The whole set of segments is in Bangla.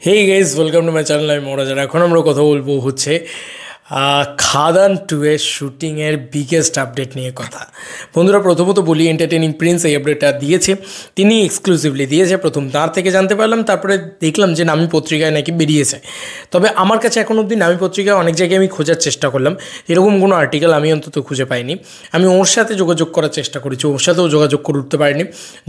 Hey guys, welcome to my channel. আমি মহারাজার। এখন আমরা কথা বলবো হচ্ছে খাদান 2 এর শ্যুটিংয়ের বিগেস্ট আপডেট নিয়ে কথা। বন্ধুরা, প্রথমত বলি, এন্টারটেনিং প্রিন্স এই আপডেটটা দিয়েছে, তিনি এক্সক্লুসিভলি দিয়েছে। প্রথম তার থেকে জানতে পারলাম, তারপরে দেখলাম যে নামী পত্রিকায় নাকি বেরিয়েছে। তবে আমার কাছে এখন অবধি নামী পত্রিকায় অনেক জায়গায় আমি খোঁজার চেষ্টা করলাম, এরকম কোনো আর্টিকেল আমি অন্তত খুঁজে পাইনি। আমি ওর সাথে যোগাযোগ করার চেষ্টা করেছি, ওর সাথেও যোগাযোগ করে উঠতে পারিনি।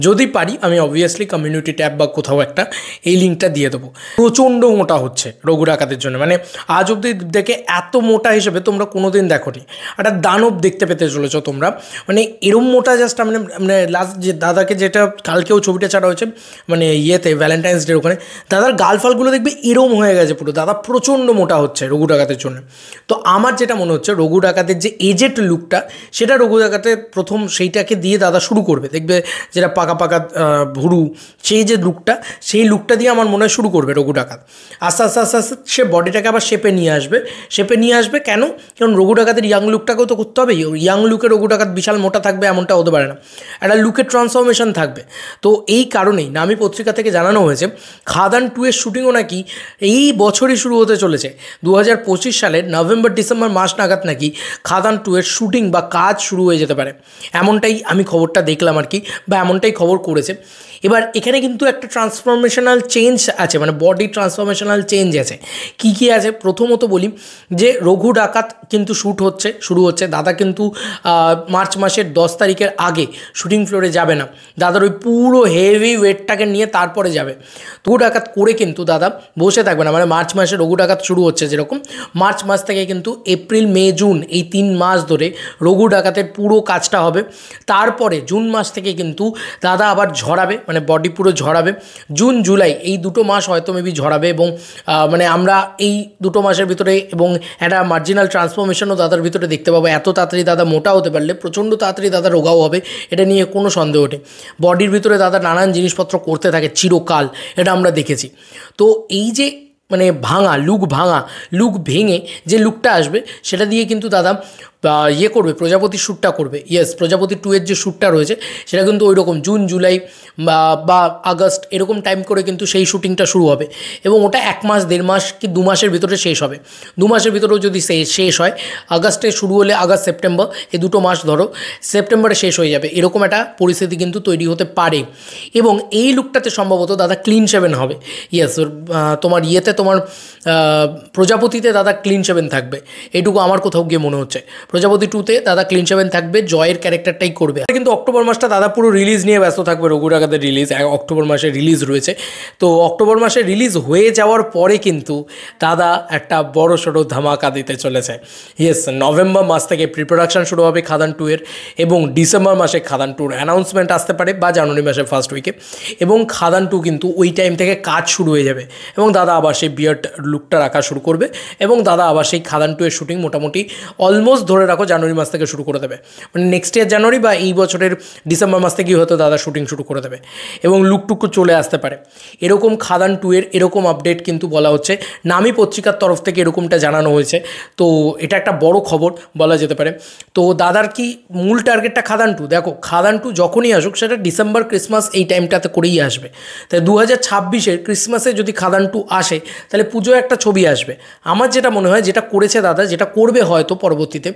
যদি পারি আমি অবভিয়াসলি কমিউনিটি ট্যাব বা কোথাও একটা এই লিঙ্কটা দিয়ে দেবো। প্রচণ্ড মোটা হচ্ছে রঘু ডাকাতের জন্য, মানে আজ অবধি দেখে এত মোটা হিসেবে তোমরা কোনো দিন দেখোনি। একটা দানব দেখতে পেতে চলেছো তোমরা, মানে এরম মোটা। জাস্ট মানে লাস্ট যে দাদাকে, যেটা কালকেও ছবিটা ছাড়া হয়েছে, মানে ইয়েতে ভ্যালেন্টাইন্স ডের ওখানে, দাদার গালফালগুলো দেখবে এরম হয়ে গেছে পুরো। দাদা প্রচণ্ড মোটা হচ্ছে রঘু ডাকাতের জন্য। তো আমার যেটা মনে হচ্ছে, রঘু ডাকাতের যে এজেড লুকটা, সেটা রঘু ডাকাতের প্রথম সেইটাকে দিয়ে দাদা শুরু করবে। দেখবে যেটা পাকা পাকা ভুরু, সেই যে লুকটা, সেই লুকটা দিয়ে আমার মনে হয় শুরু করবে রঘু ডাকাত। আস্তে আস্তে আস্তে আস্তে সে বডিটাকে আবার শেপে নিয়ে আসবে। কেন? কারণ রঘু ডাকাতের ইয়াং লুকটাকেও তো করতে হবে। ইয়াং লুকে রঘু ডাকাত বিশাল মোটা থাকবে এমনটা হতে পারে না, একটা লুকের ট্রান্সফরমেশন থাকবে। তো এই কারণেই নামী পত্রিকা থেকে জানানো হয়েছে, খাদান 2 এর শ্যুটিংও নাকি এই বছরই শুরু হতে চলেছে। 2025 সালের নভেম্বর ডিসেম্বর মাস নাগাদ নাকি খাদান 2 এর শ্যুটিং বা কাজ শুরু হয়ে যেতে পারে। এমনটাই আমি খবরটা দেখলাম আর কি, বা এমনটাই খবর করেছে। এবার এখানে কিন্তু একটা ট্রান্সফরমেশনাল চেঞ্জ আছে, মানে বডি ট্রান্সফরমেশনাল চেঞ্জ আছে। কী কী আছে? প্রথমত বলি যে রঘু ডাকাত কিন্তু শুরু হচ্ছে। দাদা কিন্তু মার্চ মাসের 10 তারিখের আগে শুটিং ফ্লোরে যাবে না। দাদার ওই পুরো হেভি ওয়েটটাকে নিয়ে তারপরে যাবে। রঘু ডাকাত করে কিন্তু দাদা বসে থাকবে না। মানে মার্চ মাসে রঘু ডাকাত শুরু হচ্ছে, যেরকম মার্চ মাস থেকে কিন্তু এপ্রিল মে জুন এই 3 মাস ধরে রঘু ডাকাতের পুরো কাজটা হবে। তারপরে জুন মাস থেকে কিন্তু দাদা আবার ঝরাবে, মানে বডি পুরো ঝরাবে। জুন জুলাই এই দুটো মাস হয়তো মেবি ঝরাবে, এবং মানে আমরা এই দুটো মাসের ভিতরে এবং একটা মার্জিনাল ট্রান্সফরমেশনও দাদার ভিতরে দেখতে পাবো। এত তাড়াতাড়ি দাদা মোটা হতে পারলে প্রচণ্ড তাড়াতাড়ি দাদা রোগাও হবে, এটা নিয়ে কোনো সন্দেহ নেই। বডির ভিতরে দাদা নানান জিনিসপত্র করতে থাকে চিরকাল, এটা আমরা দেখেছি। তো এই যে মানে লুক ভেঙে যে লুকটা আসবে, সেটা দিয়ে কিন্তু দাদা করবে, প্রজাপতির শ্যুটটা করবে। প্রজাপতি 2 এর যে শ্যুটটা রয়েছে, সেটা কিন্তু ওই রকম জুন জুলাই বা আগস্ট এরকম টাইম করে কিন্তু সেই শ্যুটিংটা শুরু হবে, এবং ওটা 1 মাস 1.5 মাস কি 2 মাসের ভিতরে শেষ হবে। 2 মাসের ভিতরেও যদি শেষ হয়, আগস্টে শুরু হলে আগস্ট সেপ্টেম্বর, এই দুটো মাস ধরো, সেপ্টেম্বরে শেষ হয়ে যাবে, এরকম একটা পরিস্থিতি কিন্তু তৈরি হতে পারে। এবং এই লুকটাতে সম্ভবত দাদা ক্লিন শেভেন হবে। তোমার তোমার প্রজাপতিতে দাদা ক্লিন শেভেন থাকবে, এইটুকু আমার কোথাও গিয়ে মনে হচ্ছে। প্রজাপতি 2তে দাদা ক্লিন শেভেন থাকবে, জয়ের ক্যারেক্টারটাই করবে। কিন্তু অক্টোবর মাসটা দাদা পুরো রিলিজ নিয়ে ব্যস্ত থাকবে। রঘু ডাকাতের রিলিজ অক্টোবর মাসে রিলিজ রয়েছে। তো অক্টোবর মাসে রিলিজ হয়ে যাওয়ার পরে কিন্তু দাদা একটা বড় সড়ো ধামাকা দিতে চলেছে। নভেম্বর মাস থেকে প্রিপ্রোডাকশন শুরু হবে খাদান 2 এর, এবং ডিসেম্বর মাসে খাদান 2 অ্যানাউন্সমেন্ট আসতে পারে, বা জানুয়ারি মাসের ফার্স্ট উইকে। এবং খাদান 2 কিন্তু ওই টাইম থেকে কাজ শুরু হয়ে যাবে, এবং দাদা আবার সেই বিয়ার্ড লুকটা রাখা শুরু করবে, এবং দাদা আবার সেই খাদান 2 এর শুটিং মোটামুটি অলমোস্ট ধরে রাখো জানুয়ারি মাস থেকে শুরু করে দেবে। মানে নেক্সট ইয়ার জানুয়ারি বা এই বছরের ডিসেম্বর মাস থেকেই হয়তো দাদা শুটিং শুরু করে দেবে, এবং লুকটুকু চলে আসতে পারে। এরকম খাদান 2 এর এরকম আপডেট কিন্তু বলা হচ্ছে, নামী পত্রিকার তরফ থেকে এরকমটা জানানো হয়েছে। তো এটা একটা বড় খবর বলা যেতে পারে। তো দাদার কি মূল টার্গেটটা খাদান 2? দেখো, খাদান 2 যখনই আসুক, সেটা ডিসেম্বর ক্রিসমাস এই টাইমটাতে করেই আসবে। তাই 2026-এর ক্রিসমাসে যদি খাদান 2 আসে, তাহলে পুজোয় একটা ছবি আসবে। আমার যেটা মনে হয়, যেটা করেছে দাদা, যেটা করবে হয়তো পরবর্তীতে,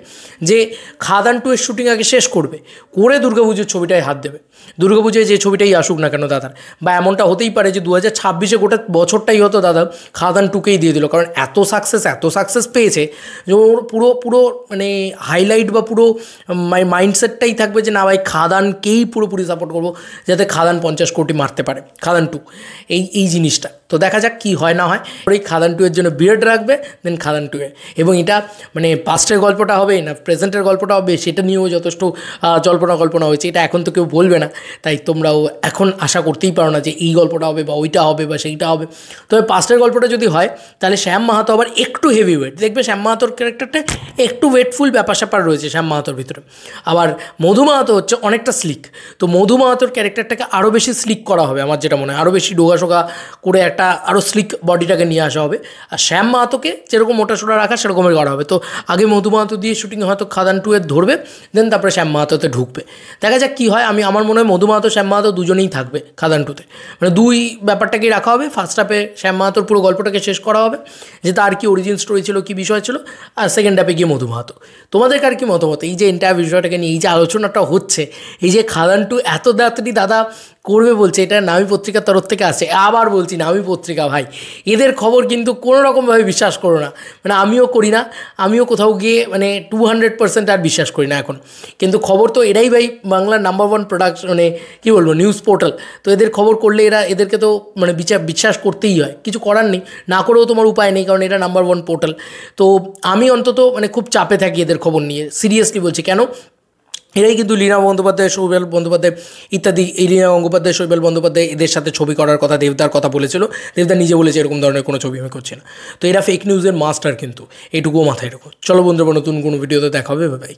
যে খাদান 2 এর শ্যুটিং আগে শেষ করে দুর্গাপুজোর ছবিটায় হাত দেবে। দুর্গাপুজোয় যে ছবিটাই আসুক না কেন দাদার, বা এমনটা হতেই পারে যে 2026-এ গোটা বছরটাই হয়তো দাদা খাদান 2কেই দিয়ে দিল। কারণ এত সাকসেস পেয়েছে যে ওর পুরো মানে হাইলাইট বা পুরো মাইন্ডসেটটাই থাকবে যে না ভাই, খাদানকেই পুরোপুরি সাপোর্ট করবো, যাতে খাদান 50 কোটি মারতে পারে, খাদান 2 এই জিনিসটা। তো দেখা যাক কী হয় না হয়। ওই খাদান 2 এর জন্য বিরাট রাখবে, দেন খাদান 2 এবং এটা মানে পাস্টের গল্পটা হবে না প্রেজেন্টের গল্পটা হবে, সেটা নিয়েও যথেষ্ট কল্পনা হয়েছে। এটা এখন তো কেউ বলবে না, তাই তোমরাও এখন আশা করতেই পারো না যে এই গল্পটা হবে বা ওইটা হবে বা সেইটা হবে। তবে পাস্টের গল্পটা যদি হয়, তাহলে শ্যাম মাহাতো আবার একটু হেভি ওয়েট দেখবে। শ্যাম মাহাতোর ক্যারেক্টারটা একটু ওয়েটফুল ব্যাপার রয়েছে শ্যাম মাহাতোর ভিতরে। আবার মধু মাহাতো হচ্ছে অনেকটা স্লিক। তো মধু মাহাতোর ক্যারেক্টারটাকে আরও বেশি স্লিক করা হবে, আমার যেটা মনে হয়, আরও বেশি ডোগাসোগা করে একটা আরও স্লিক বডিটাকে নিয়ে আসা হবে। আর শ্যাম মাহাতোকে যেরকম মোটাসোটা রাখা সেরকমই করা হবে। তো আগে মধু মাহাতো দিয়ে শুটিং হয়তো খাদান 2 এর ধরবে, দেন তারপরে শ্যাম মাহাতোতে ঢুকবে। দেখা যাক কী হয়। আমার মনে হয় মধু মাহাতো শ্যাম মাহাতো দুজনেই থাকবে খাদান টুতে, মানে দুই ব্যাপারটাকেই রাখা হবে। ফার্স্ট হাফে শ্যাম মাহাতোর পুরো গল্পটাকে শেষ করা হবে, যে তার কি অরিজিন স্টোরি ছিল, কী বিষয় ছিল, আর সেকেন্ড হাফে গিয়ে মধু মাহাতো। তোমাদের কার কি মতামত এই যে এন্টায়ার বিষয়টাকে নিয়ে, এই যে আলোচনাটা হচ্ছে, এই যে খাদান টু এত তাড়াতাড়ি দাদা করবে বলছে, এটা নামী পত্রিকার তরফ থেকে আসে। আবার বলছি নামী পত্রিকা ভাই, এদের খবর কিন্তু কোনো রকমভাবে বিশ্বাস করো না, মানে আমিও করি না, আমিও কোথাও গিয়ে মানে 200% আর বিশ্বাস করি না এখন। কিন্তু খবর তো এরাই ভাই বাংলার নাম্বার 1 প্রোডাকশন, মানে কী বলবো, নিউজ পোর্টাল। তো এদের খবর করলে এদেরকে তো মানে বিশ্বাস করতেই হয়, কিছু করার নেই, না করেও তোমার উপায় নেই, কারণ এটা নাম্বার 1 পোর্টাল। তো আমি অন্তত মানে খুব চাপে থাকি এদের খবর নিয়ে, সিরিয়াসলি বলছি। কেন? এরাই কিন্তু লীনা বন্দ্যোপাধ্যায়, শৈবাল বন্দ্যোপাধ্যায় ইত্যাদি, এই লীনা গঙ্গোপাধ্যায়, শৈবাল বন্দ্যোপাধ্যায় এদের সাথে ছবি করার কথা, দেবদার কথা বলেছিল। দেবদা নিজে বলেছে এরকম ধরনের কোনো ছবি আমি করছি না। তো এরা ফেক নিউজের মাস্টার কিন্তু, এটুকুও মাথায় রেখো। চলো বন্ধুরা, নতুন কোনো ভিডিওতে দেখা হবে, ভাই।